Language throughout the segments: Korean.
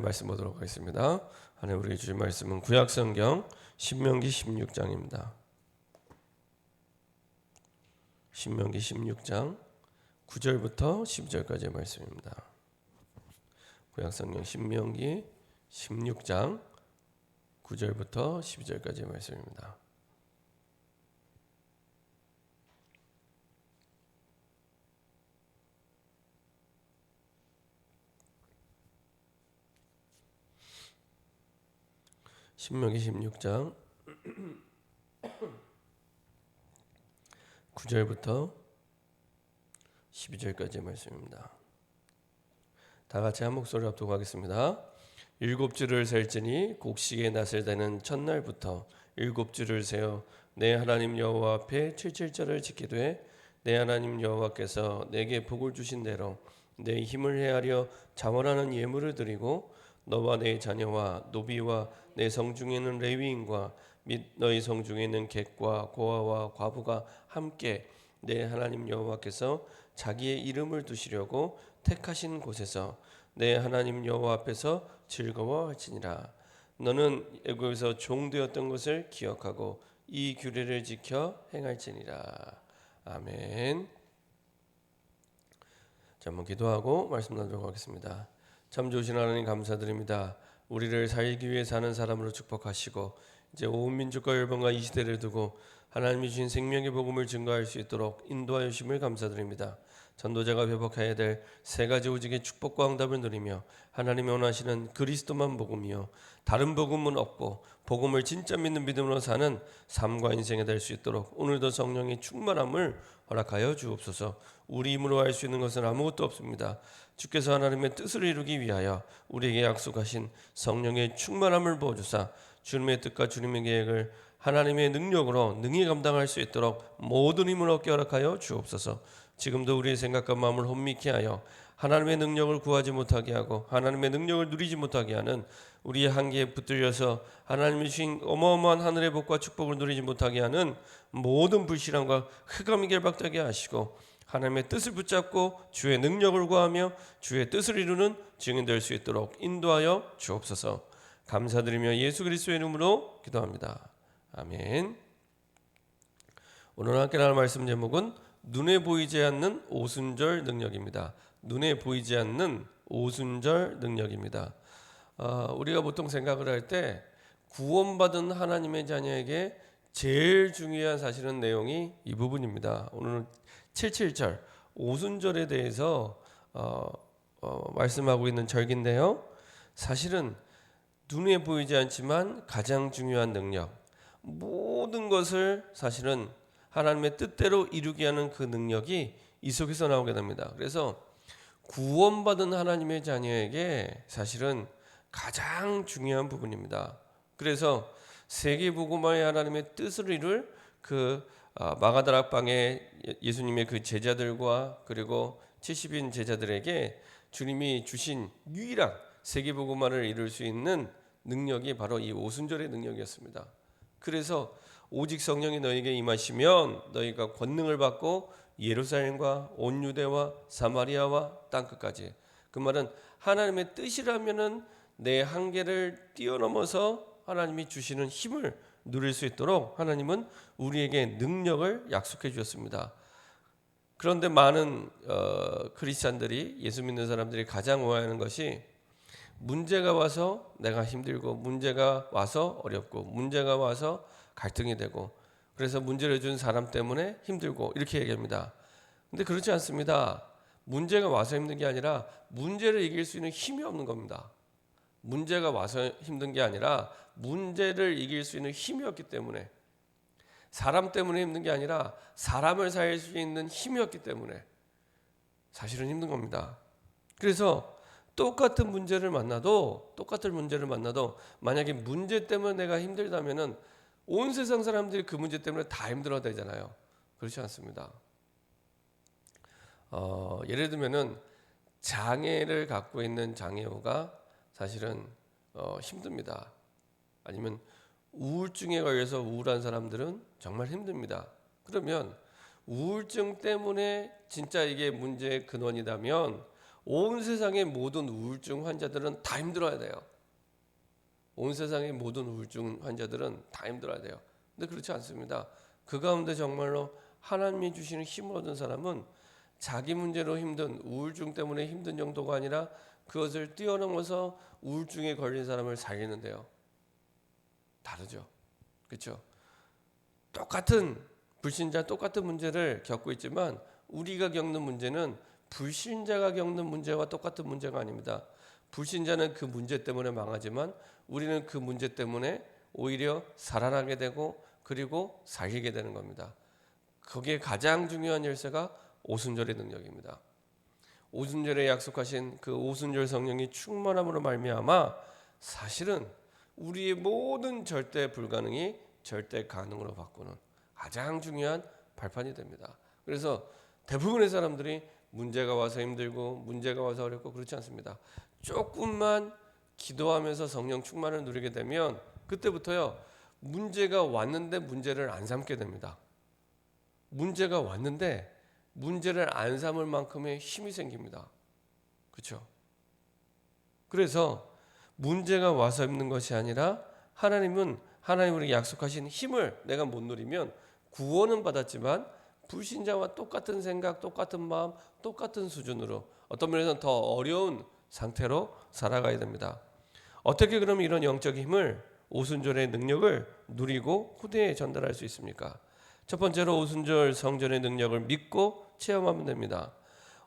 말씀 보도록 하겠습니다. 하나님 우리 주신 말씀은 구약성경 신명기 16장입니다. 신명기 16장 9절부터 12절까지의 말씀입니다. 구약성경 신명기 16장 9절부터 12절까지의 말씀입니다. 신명기 16장 9절부터 12절까지의 말씀입니다. 다 같이 한 목소리로 합독하겠습니다. 7주를 셀지니 곡식의 낫을 대는 첫날부터 7주를 세어 내 하나님 여호와 앞에 77절을 지키되 내 하나님 여호와께서 내게 복을 주신 대로 내 힘을 헤아려 자원하는 예물을 드리고 너와 내 자녀와 노비와 내 성중에는 레위인과 및 너희 성중에는 객과 고아와 과부가 함께 내 하나님 여호와께서 자기의 이름을 두시려고 택하신 곳에서 내 하나님 여호와 앞에서 즐거워할지니라. 너는 애굽에서 종되었던 것을 기억하고 이 규례를 지켜 행할지니라. 아멘. 자, 한번 기도하고 말씀 나누도록 하겠습니다. 참 좋으신 하나님 감사드립니다. 우리를 살기 위해 사는 사람으로 축복하시고 이제 온 민족과 열방과 이 시대를 두고 하나님이 주신 생명의 복음을 증거할 수 있도록 인도하여 주심을 감사드립니다. 전도자가 회복해야 될 세 가지 오직의 축복과 응답을 누리며 하나님이 원하시는 그리스도만 복음이요 다른 복음은 없고 복음을 진짜 믿는 믿음으로 사는 삶과 인생이 될 수 있도록 오늘도 성령의 충만함을 허락하여 주옵소서. 우리 힘으로 할 수 있는 것은 아무것도 없습니다. 주께서 하나님의 뜻을 이루기 위하여 우리에게 약속하신 성령의 충만함을 부어주사 주님의 뜻과 주님의 계획을 하나님의 능력으로 능히 감당할 수 있도록 모든 힘을 얻게 허락하여 주옵소서. 지금도 우리의 생각과 마음을 혼미케 하여 하나님의 능력을 구하지 못하게 하고 하나님의 능력을 누리지 못하게 하는 우리의 한계에 붙들려서 하나님이 주신 어마어마한 하늘의 복과 축복을 누리지 못하게 하는 모든 불신앙과 흑암이 결박되게 하시고 하나님의 뜻을 붙잡고 주의 능력을 구하며 주의 뜻을 이루는 증인 될 수 있도록 인도하여 주옵소서. 감사드리며 예수 그리스도의 이름으로 기도합니다. 아멘. 오늘 함께 나눌 말씀 제목은 눈에 보이지 않는 오순절 능력입니다. 눈에 보이지 않는 오순절 능력입니다. 우리가 보통 생각을 할 때 구원받은 하나님의 자녀에게 제일 중요한 사실은 내용이 이 부분입니다. 오늘은 77절 오순절에 대해서 말씀하고 있는 절기인데요. 사실은 눈에 보이지 않지만 가장 중요한 능력, 모든 것을 사실은 하나님의 뜻대로 이루게 하는 그 능력이 이 속에서 나오게 됩니다. 그래서 구원받은 하나님의 자녀에게 사실은 가장 중요한 부분입니다. 그래서 세계복음화의 하나님의 뜻을 이룰 그 마가다락방의 예수님의 그 제자들과 그리고 70인 제자들에게 주님이 주신 유일한 세계복음화를 이룰 수 있는 능력이 바로 이 오순절의 능력이었습니다. 그래서 오직 성령이 너에게 임하시면 너희가 권능을 받고 예루살렘과 온 유대와 사마리아와 땅끝까지, 그 말은 하나님의 뜻이라면은 내 한계를 뛰어넘어서 하나님이 주시는 힘을 누릴 수 있도록 하나님은 우리에게 능력을 약속해 주셨습니다. 그런데 많은 크리스찬들이, 예수 믿는 사람들이 가장 오해하는 것이 문제가 와서 내가 힘들고 문제가 와서 어렵고 문제가 와서 갈등이 되고 그래서 문제를 준 사람 때문에 힘들고 이렇게 얘기합니다. 근데 그렇지 않습니다. 문제가 와서 힘든 게 아니라 문제를 이길 수 있는 힘이 없는 겁니다. 문제가 와서 힘든 게 아니라 문제를 이길 수 있는 힘이 없기 때문에, 사람 때문에 힘든 게 아니라 사람을 살릴 수 있는 힘이 없기 때문에 사실은 힘든 겁니다. 그래서 똑같은 문제를 만나도 만약에 문제 때문에 내가 힘들다면은 온 세상 사람들이 그 문제 때문에 다 힘들어야 되잖아요. 그렇지 않습니다. 예를 들면은 장애를 갖고 있는 장애우가 사실은 힘듭니다. 아니면 우울증에 걸려서 우울한 사람들은 정말 힘듭니다. 그러면 우울증 때문에 진짜 이게 문제의 근원이라면 온 세상의 모든 우울증 환자들은 다 힘들어야 돼요. 온 세상의 모든 우울증 환자들은 다 힘들어야 돼요. 근데 그렇지 않습니다. 그 가운데 정말로 하나님이 주시는 힘을 얻은 사람은 자기 문제로 힘든, 우울증 때문에 힘든 정도가 아니라 그것을 뛰어넘어서 우울증에 걸린 사람을 살리는데요. 다르죠. 그렇죠? 똑같은 불신자, 똑같은 문제를 겪고 있지만 우리가 겪는 문제는 불신자가 겪는 문제와 똑같은 문제가 아닙니다. 불신자는 그 문제 때문에 망하지만 우리는 그 문제 때문에 오히려 살아나게 되고 그리고 살리게 되는 겁니다. 거기에 가장 중요한 열쇠가 오순절의 능력입니다. 오순절에 약속하신 그 오순절 성령이 충만함으로 말미암아 사실은 우리의 모든 절대 불가능이 절대 가능으로 바꾸는 가장 중요한 발판이 됩니다. 그래서 대부분의 사람들이 문제가 와서 힘들고 문제가 와서 어렵고 그렇지 않습니다. 조금만 기도하면서 성령 충만을 누리게 되면 그때부터요, 문제가 왔는데 문제를 안 삼게 됩니다. 문제가 왔는데 문제를 안 삼을 만큼의 힘이 생깁니다. 그렇죠? 그래서 문제가 와서 있는 것이 아니라 하나님은 하나님으로 약속하신 힘을 내가 못 누리면 구원은 받았지만 불신자와 똑같은 생각, 똑같은 마음, 똑같은 수준으로 어떤 면에서는 더 어려운 상태로 살아가야 됩니다. 어떻게 그러면 이런 영적 힘을 오순절의 능력을 누리고 후대에 전달할 수 있습니까? 첫 번째로 오순절 성전의 능력을 믿고 체험하면 됩니다.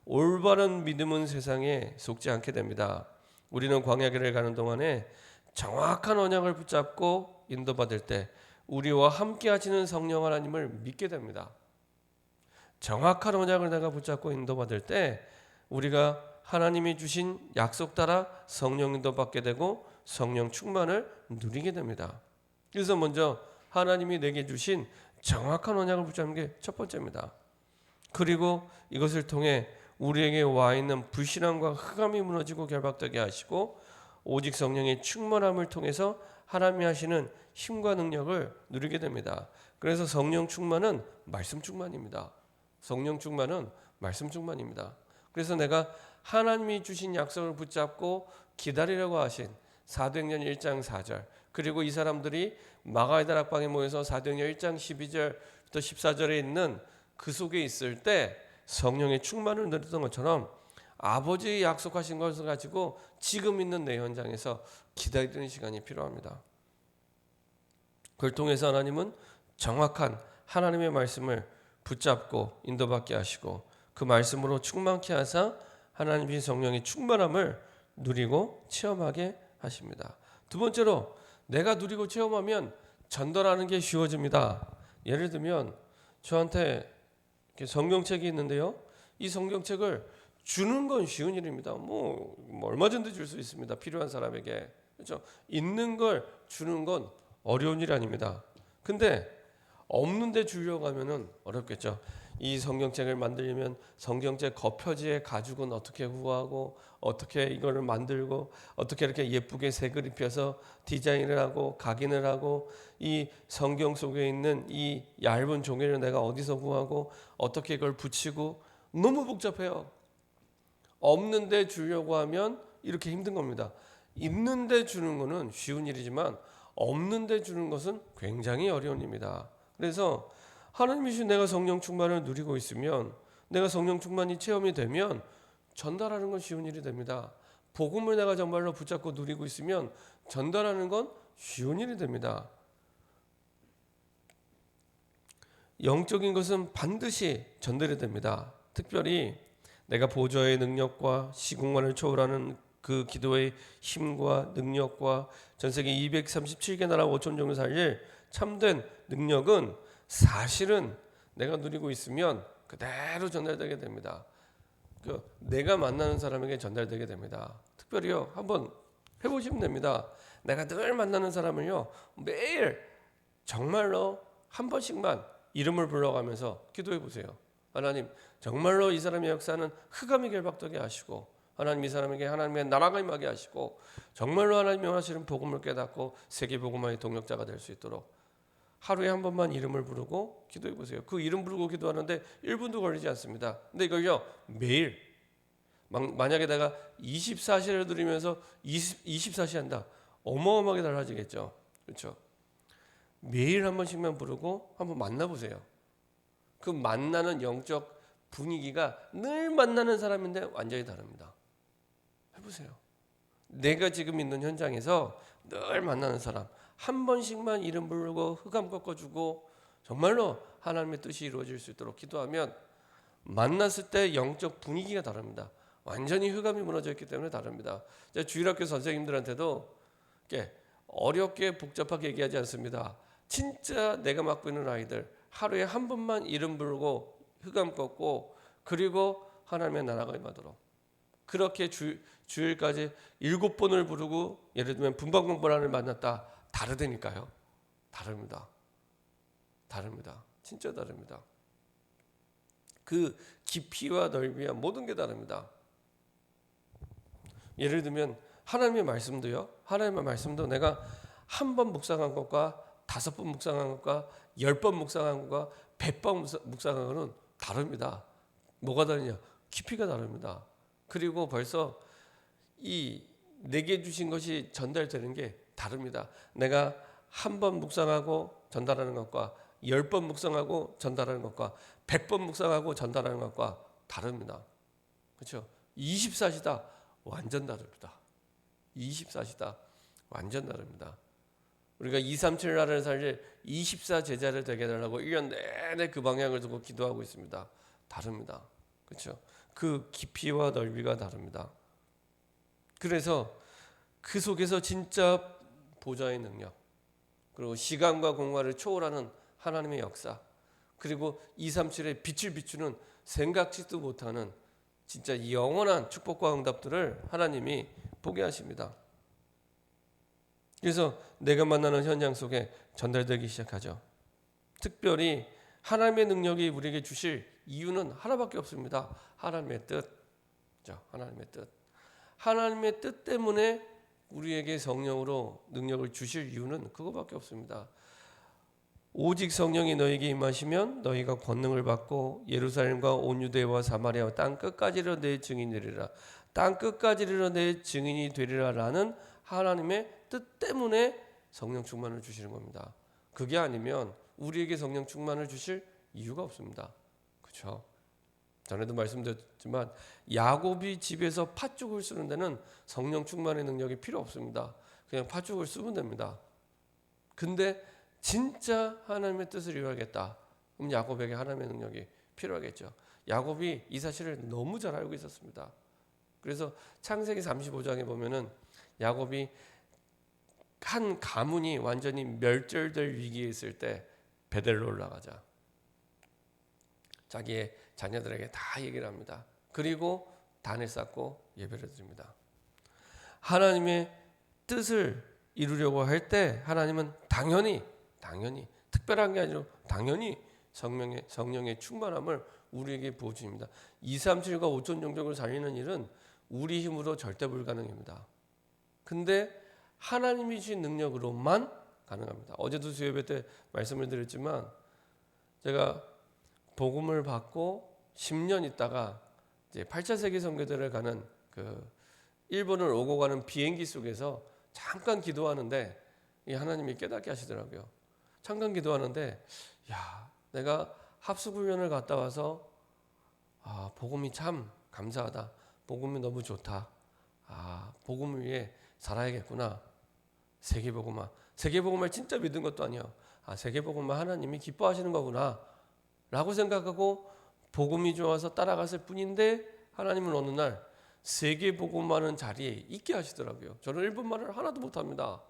올바른 믿음은 세상에 속지 않게 됩니다. 우리는 광야길을 가는 동안에 정확한 언약을 붙잡고 인도받을 때 우리와 함께 하시는 성령 하나님을 믿게 됩니다. 정확한 언약을 내가 붙잡고 인도받을 때 우리가 하나님이 주신 약속 따라 성령 인도받게 되고 성령 충만을 누리게 됩니다. 그래서 먼저 하나님이 내게 주신 정확한 언약을 붙잡는 게 첫 번째입니다. 그리고 이것을 통해 우리에게 와 있는 불신앙과 흑암이 무너지고 결박되게 하시고 오직 성령의 충만함을 통해서 하나님이 하시는 힘과 능력을 누리게 됩니다. 그래서 성령 충만은 말씀 충만입니다. 성령 충만은 말씀 충만입니다. 그래서 내가 하나님이 주신 약속을 붙잡고 기다리려고 하신 사도행전 1장 4절 그리고 이 사람들이 마가의 다락방에 모여서 사도행전 1장 12절부터 14절에 있는 그 속에 있을 때 성령의 충만을 누렸던 것처럼 아버지의 약속하신 것을 가지고 지금 있는 내 현장에서 기다리는 시간이 필요합니다. 그걸 통해서 하나님은 정확한 하나님의 말씀을 붙잡고 인도받게 하시고 그 말씀으로 충만케 하사 하나님의 성령의 충만함을 누리고 체험하게 하십니다. 두 번째로 내가 누리고 체험하면 전달하는 게 쉬워집니다. 예를 들면 저한테 성경책이 있는데요. 이 성경책을 주는 건 쉬운 일입니다. 뭐 얼마든지 줄 수 있습니다. 필요한 사람에게. 그렇죠? 있는 걸 주는 건 어려운 일이 아닙니다. 근데 없는데 주려고 하면은 어렵겠죠. 이 성경책을 만들려면 성경책 겉표지에 가죽은 어떻게 구하고 어떻게 이거를 만들고 어떻게 이렇게 예쁘게 색을 입혀서 디자인을 하고 각인을 하고 이 성경 속에 있는 이 얇은 종이를 내가 어디서 구하고 어떻게 이걸 붙이고 너무 복잡해요. 없는데 주려고 하면 이렇게 힘든 겁니다. 있는데 주는 것은 쉬운 일이지만 없는데 주는 것은 굉장히 어려운 일입니다. 그래서 하나님이 주신 내가 성령 충만을 누리고 있으면 내가 성령 충만이 체험이 되면 전달하는 건 쉬운 일이 됩니다. 복음을 내가 정말로 붙잡고 누리고 있으면 전달하는 건 쉬운 일이 됩니다. 영적인 것은 반드시 전달이 됩니다. 특별히 내가 보좌의 능력과 시공간을 초월하는 그 기도의 힘과 능력과 전세계 237개 나라 5천 종을 살릴 참된 능력은 사실은 내가 누리고 있으면 그대로 전달되게 됩니다. 내가 만나는 사람에게 전달되게 됩니다. 특별히요, 한번 해보시면 됩니다. 내가 늘 만나는 사람을요, 매일 정말로 한 번씩만 이름을 불러가면서 기도해 보세요. 하나님, 정말로 이 사람의 역사는 흑암이 결박되게 하시고 하나님 이 사람에게 하나님의 나라가 임하게 하시고 정말로 하나님이 원하시는 복음을 깨닫고 세계 복음화의 동력자가 될 수 있도록 하루에 한 번만 이름을 부르고 기도해 보세요. 그 이름 부르고 기도하는데 1분도 걸리지 않습니다. 근데 이걸요 매일 만약에 내가 24시를 누리면서 24시 한다. 어마어마하게 달라지겠죠. 그렇죠? 매일 한 번씩만 부르고 한번 만나보세요. 그 만나는 영적 분위기가 늘 만나는 사람인데 완전히 다릅니다. 해보세요. 내가 지금 있는 현장에서 늘 만나는 사람 한 번씩만 이름 부르고 흑암 꺾어주고 정말로 하나님의 뜻이 이루어질 수 있도록 기도하면 만났을 때 영적 분위기가 다릅니다. 완전히 흑암이 무너져 있기 때문에 다릅니다. 제가 주일학교 선생님들한테도 어렵게 복잡하게 얘기하지 않습니다. 진짜 내가 맡고 있는 아이들 하루에 한 번만 이름 부르고 흑암 꺾고 그리고 하나님의 나라가 임하도록 그렇게 주일까지 7번을 부르고 예를 들면 분방공부란을 만났다. 다르다니까요. 다릅니다. 진짜 다릅니다. 그 깊이와 넓이와 모든 게 다릅니다. 예를 들면 하나님의 말씀도요. 하나님의 말씀도 내가 한 번 묵상한 것과 5번 묵상한 것과 10번 묵상한 것과 100번 묵상한 것은 다릅니다. 뭐가 다르냐? 깊이가 다릅니다. 그리고 벌써 이 내게 주신 것이 전달되는 게 다릅니다. 내가 한 번 묵상하고 전달하는 것과 10번 묵상하고 전달하는 것과 100번 묵상하고 전달하는 것과 다릅니다. 그렇죠? 24시다. 완전 다릅니다. 24시다. 완전 다릅니다. 우리가 237 나라를 살릴 24 제자를 되게 해달라고 1년 내내 그 방향을 두고 기도하고 있습니다. 다릅니다. 그렇죠? 그 깊이와 넓이가 다릅니다. 그래서 그 속에서 진짜 보좌의 능력 그리고 시간과 공간을 초월하는 하나님의 역사 그리고 237의 빛을 비추는 생각지도 못하는 진짜 영원한 축복과 응답들을 하나님이 보게 하십니다. 그래서 내가 만나는 현장 속에 전달되기 시작하죠. 특별히 하나님의 능력이 우리에게 주실 이유는 하나밖에 없습니다. 하나님의 뜻. 하나님의 뜻. 하나님의 뜻 때문에 우리에게 성령으로 능력을 주실 이유는 그거밖에 없습니다. 오직 성령이 너에게 임하시면 너희가 권능을 받고 예루살렘과 온 유대와 사마리아와 땅 끝까지로 내 증인이 되리라. 땅 끝까지로 내 증인이 되리라라는 하나님의 뜻 때문에 성령 충만을 주시는 겁니다. 그게 아니면 우리에게 성령 충만을 주실 이유가 없습니다. 그렇죠? 전에도 말씀드렸지만 야곱이 집에서 팥죽을 쓰는 데는 성령 충만의 능력이 필요 없습니다. 그냥 팥죽을 쓰면 됩니다. 근데 진짜 하나님의 뜻을 이루어야겠다. 그럼 야곱에게 하나님의 능력이 필요하겠죠. 야곱이 이 사실을 너무 잘 알고 있었습니다. 그래서 창세기 35장에 보면은 야곱이 한 가문이 완전히 멸절될 위기에 있을 때 베델로 올라가자. 자기의 자녀들에게 다 얘기를 합니다. 그리고 단을 쌓고 예배를 드립니다. 하나님의 뜻을 이루려고 할 때 하나님은 당연히 특별한 게 아니라 당연히 성령의 충만함을 우리에게 부어주십니다. 237과 5천 종족을 살리는 일은 우리 힘으로 절대 불가능입니다. 근데 하나님이 주신 능력으로만 가능합니다. 어제도 수요예배 때 말씀을 드렸지만 제가 복음을 받고 10년 있다가 이제 8차 세계 선교대를 가는 그 일본을 오고 가는 비행기 속에서 잠깐 기도하는데 하나님이 깨닫게 하시더라고요. 잠깐 기도하는데 내가 합숙훈련을 갔다 와서 복음이 참 감사하다. 복음이 너무 좋다. 복음을 위해 살아야겠구나. 세계복음을 진짜 믿은 것도 아니야. 세계복음만 하나님이 기뻐하시는 거구나 라고 생각하고 복음이 좋아서 따라갔을 뿐인데 하나님은 어느 날 세계복음하는 자리에 있게 하시더라고요. 저는 일본말을 하나도 못합니다.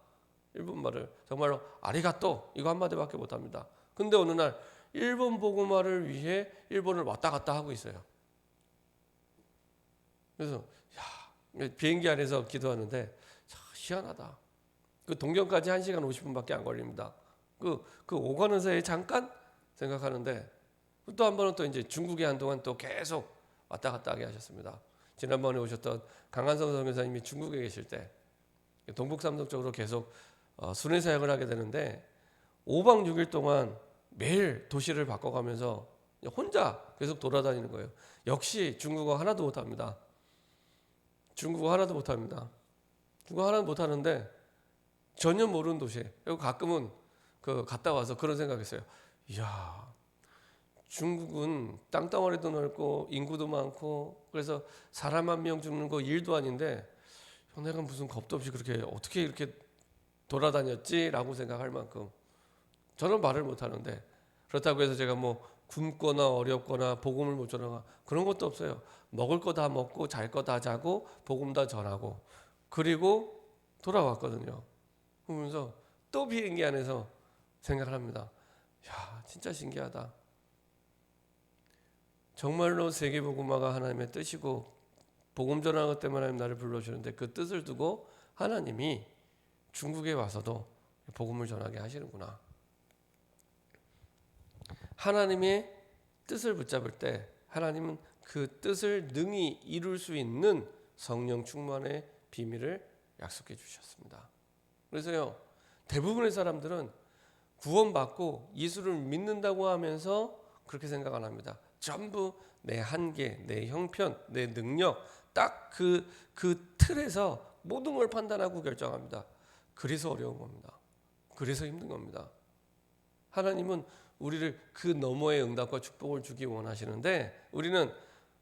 일본말을 정말로 아리가또 이거 한마디밖에 못합니다. 근데 어느 날 일본 복음화를 위해 일본을 왔다 갔다 하고 있어요. 그래서 비행기 안에서 기도하는데 참 희한하다. 그 동경까지 1시간 50분밖에 안 걸립니다. 그 오가는 사이에 잠깐 생각하는데 또 한 번은 또 이제 중국에 한동안 또 계속 왔다 갔다 하게 하셨습니다. 지난번에 오셨던 강한성 선교사님이 중국에 계실 때 동북삼동 쪽으로 계속 순회 사역을 하게 되는데 5박 6일 동안 매일 도시를 바꿔가면서 혼자 계속 돌아다니는 거예요. 역시 중국어 하나도 못합니다. 중국어 하나도 못합니다. 중국어 하나도 못하는데 전혀 모르는 도시에. 그리고 가끔은 갔다 와서 그런 생각했어요. 이야, 중국은 땅덩어리도 넓고 인구도 많고 그래서 사람 한 명 죽는 거 일도 아닌데 내가 무슨 겁도 없이 그렇게 어떻게 이렇게 돌아다녔지라고 생각할 만큼 저는 말을 못하는데 그렇다고 해서 제가 뭐 굶거나 어렵거나 복음을 못 전하거나 그런 것도 없어요. 먹을 거 다 먹고 잘 거 다 자고 복음 다 전하고 그리고 돌아왔거든요. 그러면서 또 비행기 안에서 생각을 합니다. 야, 진짜 신기하다. 정말로 세계복음화가 하나님의 뜻이고 복음 전하는 것 때문에 하나님 나를 불러주는데 그 뜻을 두고 하나님이 중국에 와서도 복음을 전하게 하시는구나. 하나님의 뜻을 붙잡을 때 하나님은 그 뜻을 능히 이룰 수 있는 성령 충만의 비밀을 약속해 주셨습니다. 그래서요, 대부분의 사람들은 구원받고 예수를 믿는다고 하면서 그렇게 생각 안 합니다. 전부 내 한계, 내 형편, 내 능력 딱 그 틀에서 모든 걸 판단하고 결정합니다. 그래서 어려운 겁니다. 그래서 힘든 겁니다. 하나님은 우리를 그 너머의 응답과 축복을 주기 원하시는데 우리는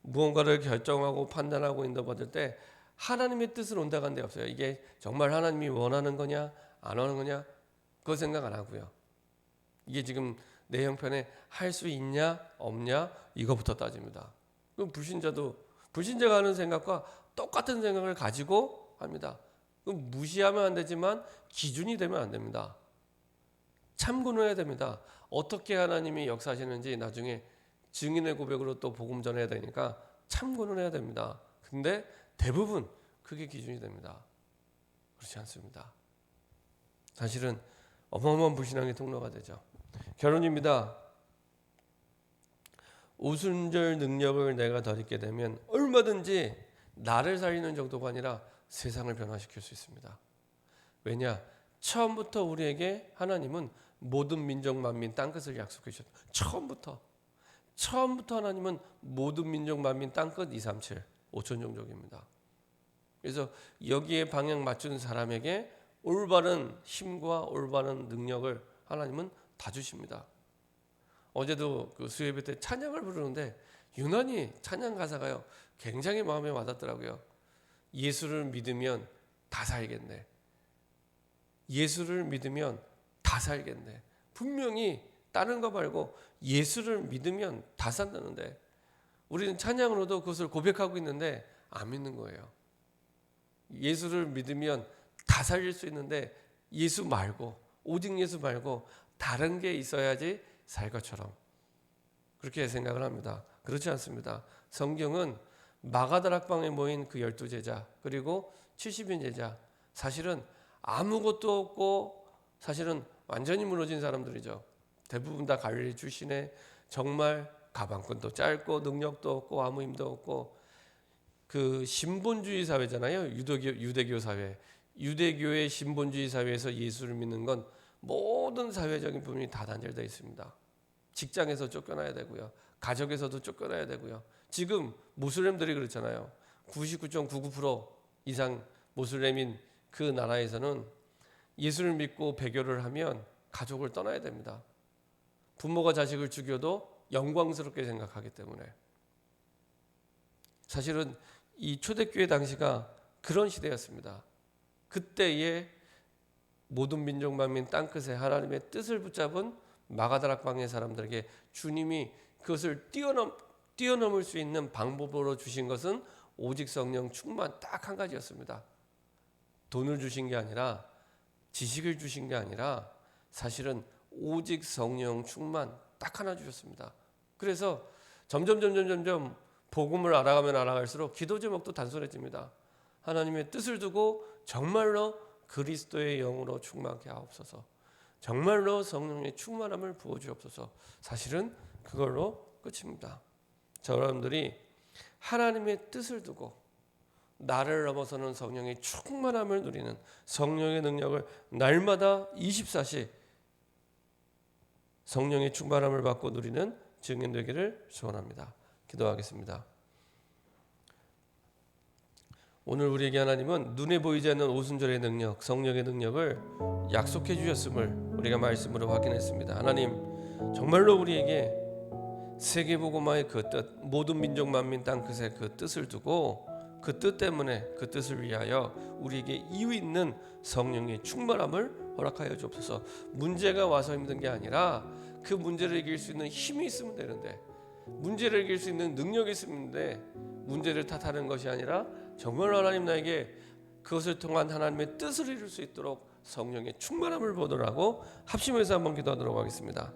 무언가를 결정하고 판단하고 인도받을 때 하나님의 뜻을 온다간 데 없어요. 이게 정말 하나님이 원하는 거냐 안 하는 거냐 그거 생각 안 하고요. 이게 지금 내 형편에 할 수 있냐 없냐 이거부터 따집니다. 그럼 불신자가 하는 생각과 똑같은 생각을 가지고 합니다. 그럼 무시하면 안 되지만 기준이 되면 안 됩니다. 참고는 해야 됩니다. 어떻게 하나님이 역사하시는지 나중에 증인의 고백으로 또 복음 전해야 되니까 참고는 해야 됩니다. 근데 대부분 그게 기준이 됩니다. 그렇지 않습니다. 사실은 어마어마한 불신앙의 통로가 되죠. 결론입니다. 오순절 능력을 내가 덧입게 되면 얼마든지 나를 살리는 정도가 아니라 세상을 변화시킬 수 있습니다. 왜냐? 처음부터 우리에게 하나님은 모든 민족 만민 땅끝을 약속해 주셨다. 처음부터 하나님은 모든 민족 만민 땅끝 237 5천 종족입니다. 그래서 여기에 방향 맞춘 사람에게 올바른 힘과 올바른 능력을 하나님은 다 주십니다. 어제도 그 수요예배 때 찬양을 부르는데 유난히 찬양 가사가요 굉장히 마음에 와닿더라고요. 예수를 믿으면 다 살겠네. 예수를 믿으면 다 살겠네. 분명히 다른 거 말고 예수를 믿으면 다 산다는데 우리는 찬양으로도 그것을 고백하고 있는데 안 믿는 거예요. 예수를 믿으면 다 살릴 수 있는데 예수 말고 오직 예수 말고 다른 게 있어야지 살 것처럼 그렇게 생각을 합니다. 그렇지 않습니다. 성경은 마가다락방에 모인 그 12제자 그리고 70인 제자 사실은 아무것도 없고 사실은 완전히 무너진 사람들이죠. 대부분 다 갈릴리 출신의 정말 가방끈도 짧고 능력도 없고 아무 힘도 없고 그 신본주의 사회잖아요. 유대교 사회. 유대교의 신본주의 사회에서 예수를 믿는 건 모든 사회적인 부분이 다 단절되어 있습니다. 직장에서 쫓겨나야 되고요. 가족에서도 쫓겨나야 되고요. 지금 모슬렘들이 그렇잖아요. 99.99% 이상 모슬렘인 그 나라에서는 예수를 믿고 배교를 하면 가족을 떠나야 됩니다. 부모가 자식을 죽여도 영광스럽게 생각하기 때문에 사실은 이 초대교회 당시가 그런 시대였습니다. 그때의 모든 민족 만민 땅끝에 하나님의 뜻을 붙잡은 마가다락방의 사람들에게 주님이 그것을 뛰어넘을 수 있는 방법으로 주신 것은 오직 성령 충만 딱 한 가지였습니다. 돈을 주신 게 아니라 지식을 주신 게 아니라 사실은 오직 성령 충만 딱 하나 주셨습니다. 그래서 점점 복음을 알아가면 알아갈수록 기도 제목도 단순해집니다. 하나님의 뜻을 두고 정말로 그리스도의 영으로 충만케 하옵소서. 정말로 성령의 충만함을 부어주옵소서. 사실은 그걸로 끝입니다. 저 여러분들이 하나님의 뜻을 두고 나를 넘어서는 성령의 충만함을 누리는 성령의 능력을 날마다 24시 성령의 충만함을 받고 누리는 증인 되기를 소원합니다. 기도하겠습니다. 오늘 우리에게 하나님은 눈에 보이지 않는 오순절의 능력, 성령의 능력을 약속해 주셨음을 우리가 말씀으로 확인했습니다. 하나님 정말로 우리에게 세계복음화의 그 뜻, 모든 민족 만민 땅끝의 그 뜻을 두고 그 뜻 때문에 그 뜻을 위하여 우리에게 이유 있는 성령의 충만함을 허락하여 주옵소서. 문제가 와서 힘든 게 아니라 그 문제를 이길 수 있는 힘이 있으면 되는데, 문제를 이길 수 있는 능력이 있으면 돼. 문제를 탓하는 것이 아니라 정말 하나님 나에게 그것을 통한 하나님의 뜻을 이룰 수 있도록 성령의 충만함을 보더라고 합심해서 한번 기도하도록 하겠습니다.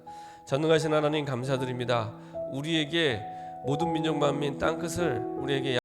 전능하신 하나님 감사드립니다. 우리에게 모든 민족 만민 땅끝을 우리에게